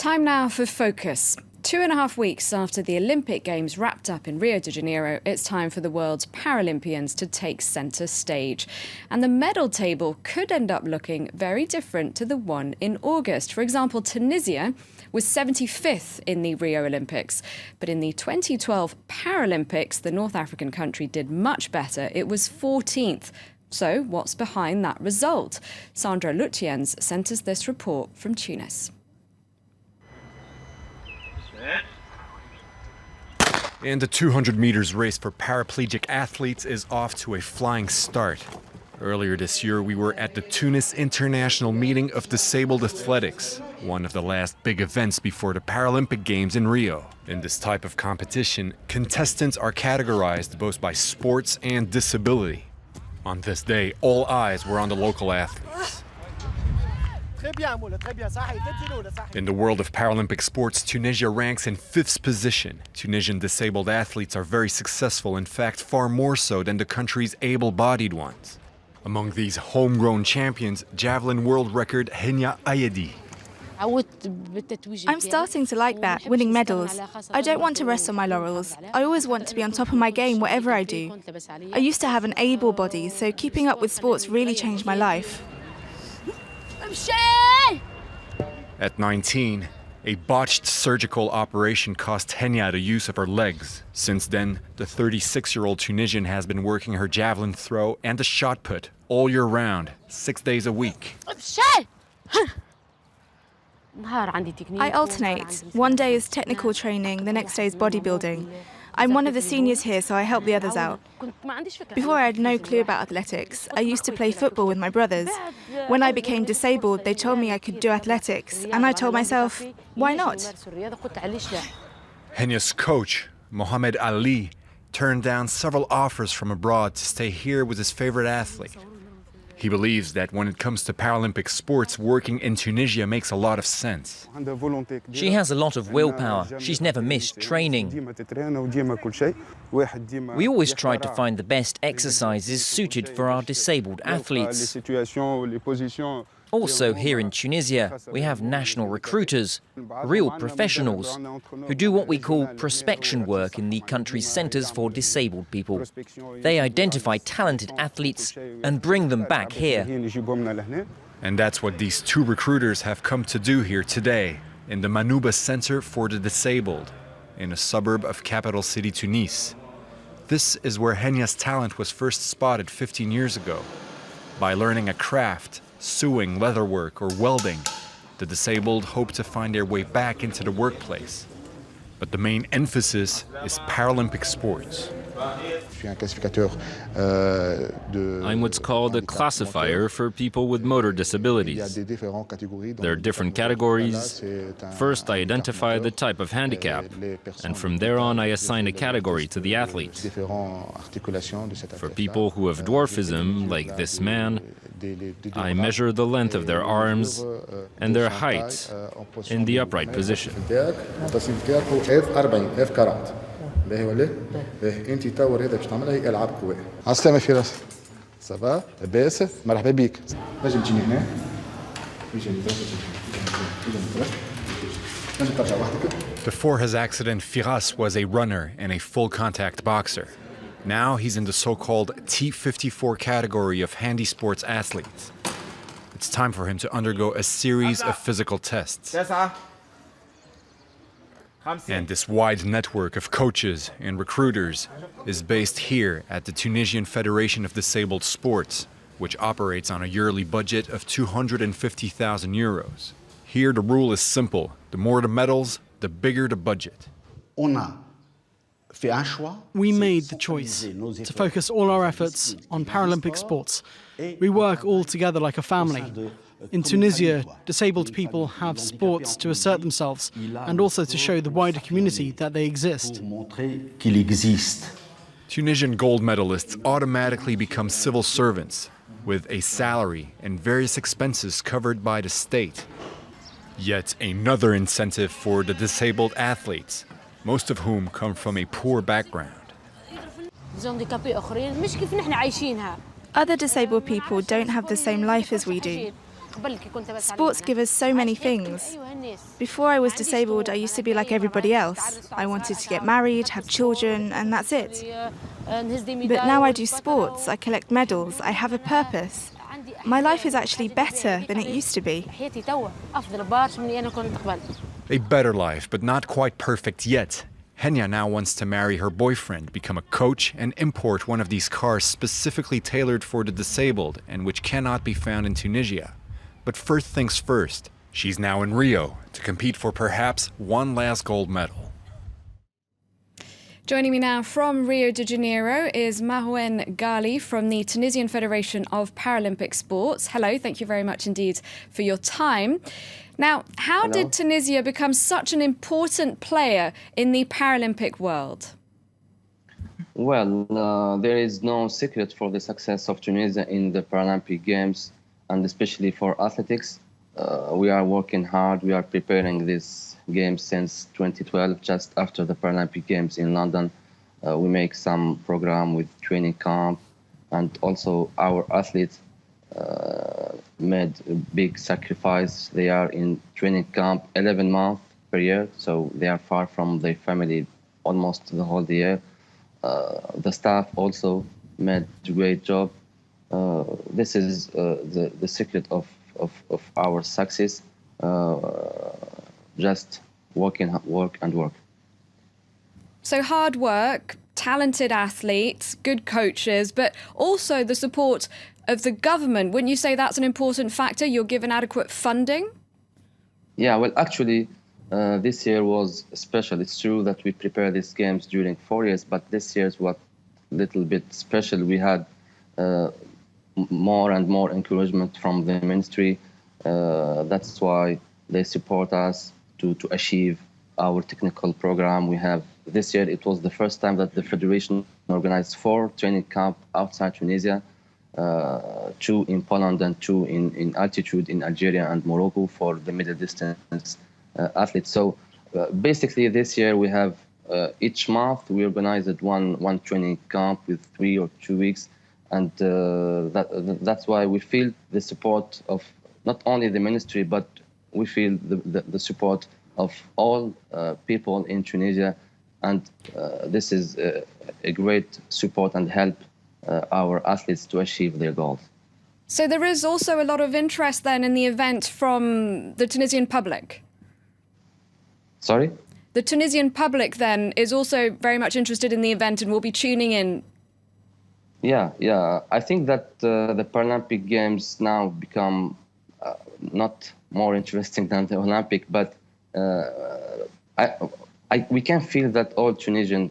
Time now for Focus. 2.5 weeks after the Olympic Games wrapped up in Rio de Janeiro, it's time for the world's Paralympians to take centre stage. And the medal table could end up looking very different to the one in August. For example, Tunisia was 75th in the Rio Olympics. But in the 2012 Paralympics, the North African country did much better. It was 14th. So what's behind that result? Sandra Lutiens sent us this report from Tunis. And the 200 meters race for paraplegic athletes is off to a flying start. Earlier this year, we were at the Tunis International Meeting of Disabled Athletics, one of the last big events before the Paralympic Games in Rio. In this type of competition, contestants are categorized both by sports and disability. On this day, all eyes were on the local athletes. In the world of Paralympic sports, Tunisia ranks in 5th position. Tunisian disabled athletes are very successful, in fact, far more so than the country's able-bodied ones. Among these homegrown champions, javelin world record Henya Ayedi. I'm starting to like that, winning medals. I don't want to rest on my laurels. I always want to be on top of my game whatever I do. I used to have an able body, so keeping up with sports really changed my life. At 19, a botched surgical operation cost Henya the use of her legs. Since then, the 36-year-old Tunisian has been working her javelin throw and the shot put all year round, 6 days a week. I alternate. One day is technical training, the next day is bodybuilding. I'm one of the seniors here, so I help the others out. Before, I had no clue about athletics. I used to play football with my brothers. When I became disabled, they told me I could do athletics, and I told myself, why not? Henya's coach, Mohamed Ali, turned down several offers from abroad to stay here with his favorite athlete. He believes that when it comes to Paralympic sports, working in Tunisia makes a lot of sense. She has a lot of willpower. She's never missed training. We always try to find the best exercises suited for our disabled athletes. Also, here in Tunisia, we have national recruiters, real professionals, who do what we call prospection work in the country's centres for disabled people. They identify talented athletes and bring them back here. And that's what these two recruiters have come to do here today, in the Manouba Center for the Disabled, in a suburb of capital city Tunis. This is where Henya's talent was first spotted 15 years ago. By learning a craft, sewing, leatherwork, or welding, the disabled hope to find their way back into the workplace. But the main emphasis is Paralympic sports. I'm what's called a classifier for people with motor disabilities. There are different categories. First, I identify the type of handicap, and from there on, I assign a category to the athlete. For people who have dwarfism, like this man, I measure the length of their arms and their height in the upright position. Before his accident, Firas was a runner and a full-contact boxer. Now he's in the so-called T54 category of handy sports athletes. It's time for him to undergo a series of physical tests. And this wide network of coaches and recruiters is based here at the Tunisian Federation of Disabled Sports, which operates on a yearly budget of 250,000 euros. Here the rule is simple. The more the medals, the bigger the budget. We made the choice to focus all our efforts on Paralympic sports. We work all together like a family. In Tunisia, disabled people have sports to assert themselves and also to show the wider community that they exist. Tunisian gold medalists automatically become civil servants with a salary and various expenses covered by the state. Yet another incentive for the disabled athletes, most of whom come from a poor background. Other disabled people don't have the same life as we do. Sports give us so many things. Before I was disabled, I used to be like everybody else. I wanted to get married, have children, and that's it. But now I do sports, I collect medals, I have a purpose. My life is actually better than it used to be. A better life, but not quite perfect yet. Henya now wants to marry her boyfriend, become a coach, and import one of these cars specifically tailored for the disabled and which cannot be found in Tunisia. But first things first, she's now in Rio to compete for perhaps one last gold medal. Joining me now from Rio de Janeiro is Marouane Ghali from the Tunisian Federation of Paralympic Sports. Hello, thank you very much indeed for your time. Now, how did Tunisia become such an important player in the Paralympic world? Well, there is no secret for the success of Tunisia in the Paralympic Games, and especially for athletics. We are working hard. We are preparing this game since 2012, just after the Paralympic Games in London. We make some program with training camp, and also our athletes made a big sacrifice. They are in training camp 11 months per year, so they are far from their family almost the whole year. The staff also made a great job. This is the secret of our success. Just work and work. So hard work, talented athletes, good coaches, but also the support of the government. Wouldn't you say that's an important factor? You're given adequate funding? Yeah, well, actually, this year was special. It's true that we prepared these games during 4 years, but this year's was a little bit special. We had more and more encouragement from the ministry. That's why they support us to achieve our technical program. We have this year, it was the first time that the Federation organized 4 training camps outside Tunisia, 2 in Poland and 2 in altitude in Algeria and Morocco for the middle distance athletes. So basically this year we have each month we organized one training camp with 3 or 2 weeks, and that's why we feel the support of not only the ministry, but we feel the support of all people in Tunisia, and this is a great support and help our athletes to achieve their goals. So there is also a lot of interest then in the event from the Tunisian public? Sorry? The Tunisian public then is also very much interested in the event and will be tuning in. Yeah. I think that the Paralympic Games now become not more interesting than the Olympic, but we can feel that all Tunisians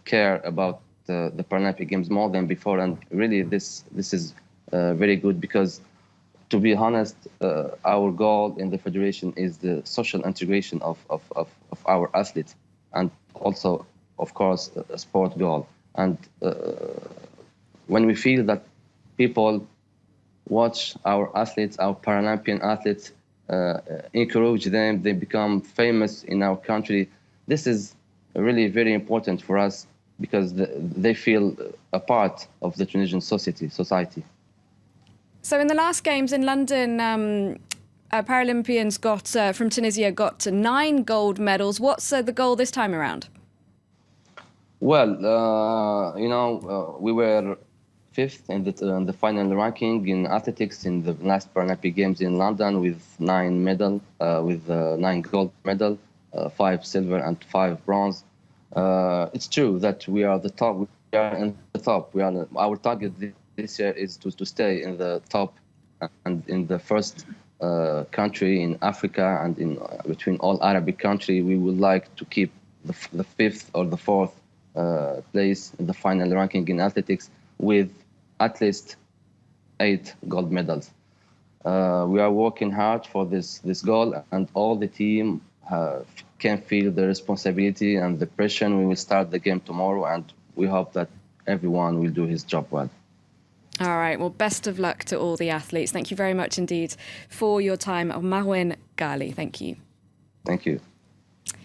care about the Paralympic Games more than before, and really this is very good, because to be honest, our goal in the federation is the social integration of our athletes, and also, of course, a sport goal. And when we feel that people watch our athletes, our Paralympian athletes, encourage them, they become famous in our country, this is really very important for us, because they feel a part of the Tunisian society. So in the last games in London, Paralympians from Tunisia got 9 gold medals. What's the goal this time around? Well, we were 5th in the final ranking in athletics in the last Paralympic Games in London with 9 medals, with 9 gold medals, 5 silver and 5 bronze. It's true that we are the top. We are in the top. Our target this year is to stay in the top and in the first country in Africa, and in between all Arabic countries. We would like to keep the 5th or the 4th place in the final ranking in athletics with at least 8 gold medals. We are working hard for this goal, and all the team can feel the responsibility and the pressure. We will start the game tomorrow, and we hope that everyone will do his job well. All right, well, best of luck to all the athletes. Thank you very much indeed for your time. Marouane Ghali, thank you. Thank you.